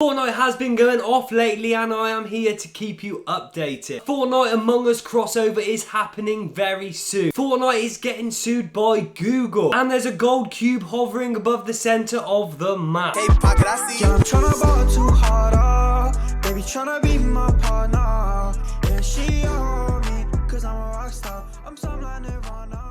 Fortnite has been going off lately and I am here to keep you updated. Fortnite Among Us crossover is happening very soon. Fortnite is getting sued by Google and there's a gold cube hovering above the center of the map. Hey, pocket, I see you. I'm tryna ball too hard, baby tryna be my partner. And she on me, cause I'm a rock star. I'm some like Nirvana.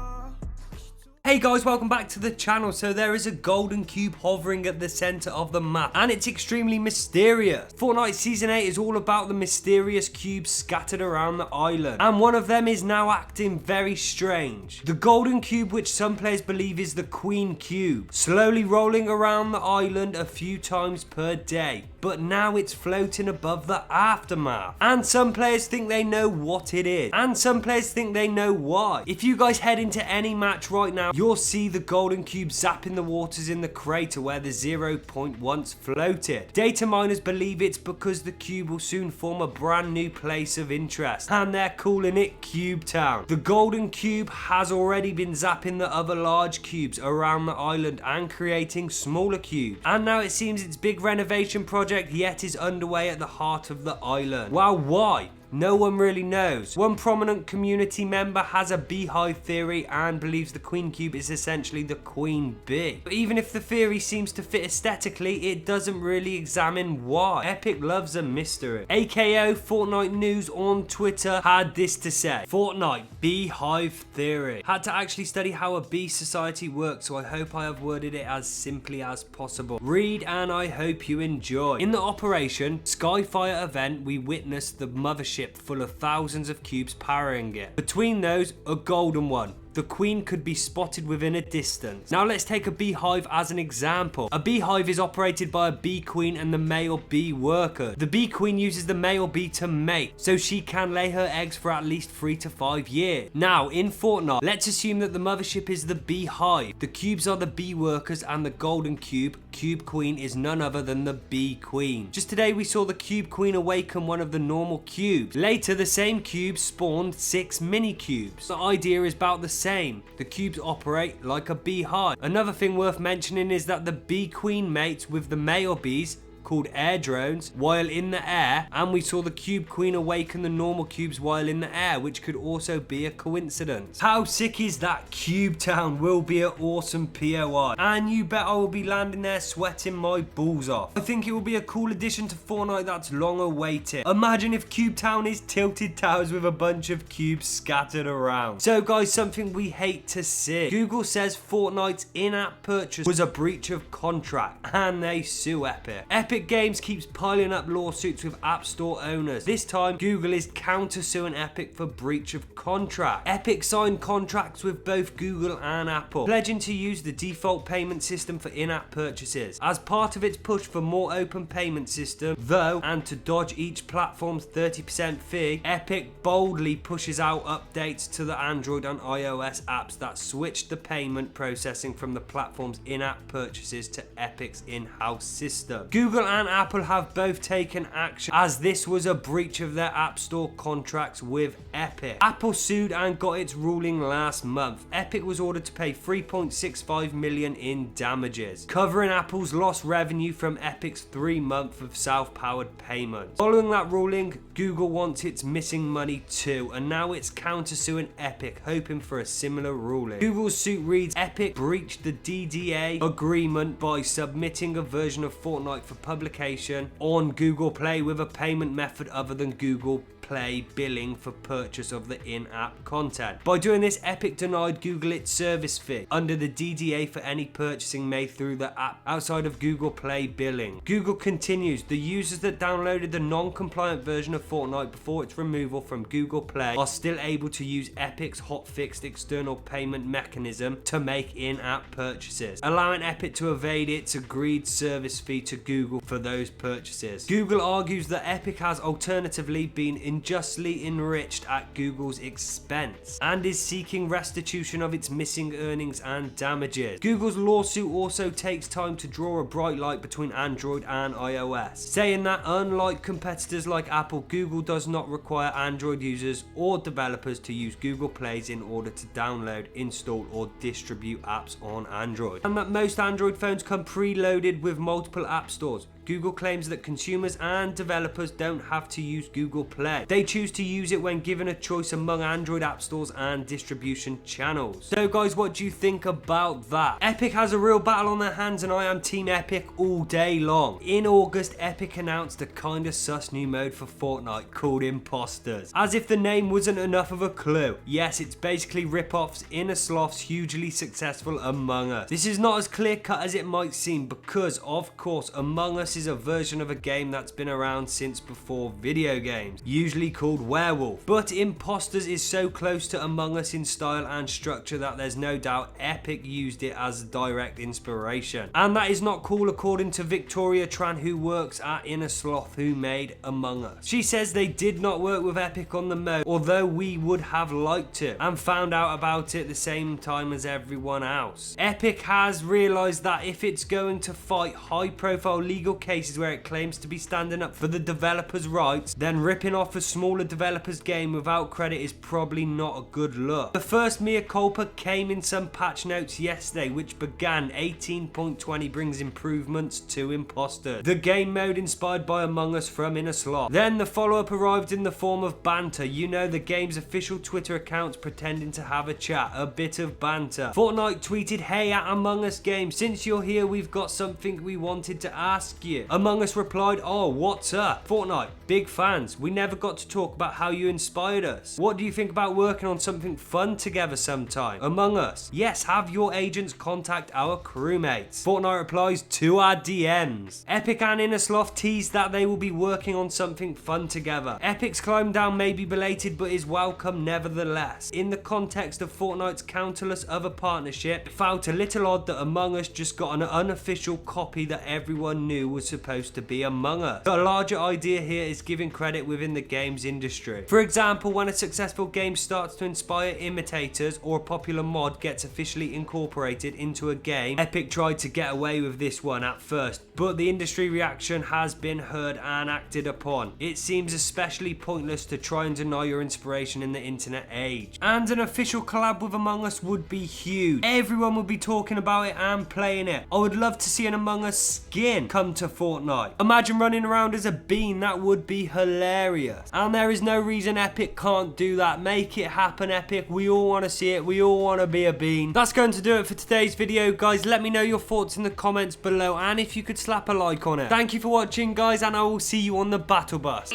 Hey guys, welcome back to the channel. So there is a golden cube hovering at the center of the map and it's extremely mysterious. Fortnite Season 8 is all about the mysterious cubes scattered around the island and one of them is now acting very strange. The golden cube, which some players believe is the Queen Cube, slowly rolling around the island a few times per day, but now it's floating above the aftermath. And some players think they know what it is and some players think they know why. If you guys head into any match right now, you'll see the golden cube zapping the waters in the crater where the 0 point once floated. Data miners believe it's because the cube will soon form a brand new place of interest and they're calling it Cubetown. The golden cube has already been zapping the other large cubes around the island and creating smaller cubes, and now it seems its big renovation project yet is underway at the heart of the island. Well, why? No one really knows. One prominent community member has a beehive theory and believes the Queen Cube is essentially the Queen Bee. But even if the theory seems to fit aesthetically, it doesn't really examine why. Epic loves a mystery. AKO Fortnite News on Twitter had this to say: Fortnite beehive theory. Had to actually study how a bee society works, so I hope I have worded it as simply as possible. Read and I hope you enjoy. In the Operation Skyfire event, we witnessed the mothership full of thousands of cubes powering it. Between those, a golden one. The queen could be spotted within a distance. Now let's take a beehive as an example. A beehive is operated by a bee queen and the male bee worker. The bee queen uses the male bee to mate, so she can lay her eggs for at least 3 to 5 years. Now in Fortnite, let's assume that the mothership is the beehive. The cubes are the bee workers and the golden cube queen is none other than the bee queen. Just today we saw the cube queen awaken one of the normal cubes. Later the same cube spawned 6 mini cubes. The idea is about the same. The cubes operate like a beehive. Another thing worth mentioning is that the bee queen mates with the male bees, called air drones, while in the air, and we saw the cube queen awaken the normal cubes while in the air, which could also be a coincidence. How sick is that? Cubetown will be an awesome POI, and you bet I will be landing there sweating my balls off. I think it will be a cool addition to Fortnite that's long awaited. Imagine if Cubetown is tilted towers with a bunch of cubes scattered around. So guys, something we hate to see. Google says Fortnite's in-app purchase was a breach of contract and they sue Epic. Epic Games keeps piling up lawsuits with App Store owners. This time, Google is counter-suing Epic for breach of contract. Epic signed contracts with both Google and Apple, pledging to use the default payment system for in-app purchases. As part of its push for more open payment system, though, and to dodge each platform's 30% fee, Epic boldly pushes out updates to the Android and iOS apps that switch the payment processing from the platform's in-app purchases to Epic's in-house system. Google and Apple have both taken action as this was a breach of their App Store contracts with Epic. Apple sued and got its ruling last month. Epic was ordered to pay $3.65 million in damages, covering Apple's lost revenue from Epic's 3 months of self-powered payments. Following that ruling, Google wants its missing money too, and now it's countersuing Epic, hoping for a similar ruling. Google's suit reads: Epic breached the DDA agreement by submitting a version of Fortnite for publication on Google Play with a payment method other than Google Play billing for purchase of the in-app content. By doing this, Epic denied Google its service fee under the DDA for any purchasing made through the app outside of Google Play billing. Google continues: the users that downloaded the non-compliant version of Fortnite before its removal from Google Play are still able to use Epic's hot-fixed external payment mechanism to make in-app purchases, allowing Epic to evade its agreed service fee to Google for those purchases. Google argues that Epic has alternatively been unjustly enriched at Google's expense and is seeking restitution of its missing earnings and damages. Google's lawsuit also takes time to draw a bright light between Android and iOS, saying that unlike competitors like Apple, Google does not require Android users or developers to use Google Plays in order to download, install or distribute apps on Android, and that most Android phones come preloaded with multiple app stores. Google claims that consumers and developers don't have to use Google Play. They choose to use it when given a choice among Android app stores and distribution channels. So guys, what do you think about that? Epic has a real battle on their hands and I am Team Epic all day long. In August, Epic announced a kinda sus new mode for Fortnite called Imposters. As if the name wasn't enough of a clue. Yes, it's basically rip-offs Inner Sloth's hugely successful Among Us. This is not as clear-cut as it might seem because, of course, Among Us is a version of a game that's been around since before video games, usually called Werewolf. But Imposters is so close to Among Us in style and structure that there's no doubt Epic used it as direct inspiration. And that is not cool according to Victoria Tran, who works at Inner Sloth, who made Among Us. She says they did not work with Epic on the mode, although we would have liked to, and found out about it the same time as everyone else. Epic has realised that if it's going to fight high profile legal cases where it claims to be standing up for the developers' rights, then ripping off a smaller developer's game without credit is probably not a good look. The first mea culpa came in some patch notes yesterday, which began 18.20 brings improvements to Imposter, the game mode inspired by Among Us from Inner Sloth. Then the follow-up arrived in the form of banter, you know, the game's official Twitter accounts pretending to have a chat, a bit of banter. Fortnite tweeted, "Hey at Among Us game, since you're here we've got something we wanted to ask you." Among Us replied, "Oh, what's up? Fortnite, big fans. We never got to talk about how you inspired us. What do you think about working on something fun together sometime?" Among Us, "Yes, have your agents contact our crewmates." Fortnite replies, "To our DMs." Epic and Inner Sloth teased that they will be working on something fun together. Epic's climb down may be belated but is welcome nevertheless. In the context of Fortnite's countless other partnership, it felt a little odd that Among Us just got an unofficial copy that everyone knew was supposed to be Among Us. But a larger idea here is giving credit within the games industry. For example, when a successful game starts to inspire imitators or a popular mod gets officially incorporated into a game, Epic tried to get away with this one at first, but the industry reaction has been heard and acted upon. It seems especially pointless to try and deny your inspiration in the internet age. And an official collab with Among Us would be huge. Everyone would be talking about it and playing it. I would love to see an Among Us skin come to Fortnite. Imagine running around as a bean, that would be hilarious. And there is no reason Epic can't do that. Make it happen, Epic. We all want to see it. We all want to be a bean. That's going to do it for today's video, guys. Let me know your thoughts in the comments below and if you could slap a like on it. Thank you for watching, guys, and I will see you on the battle bus.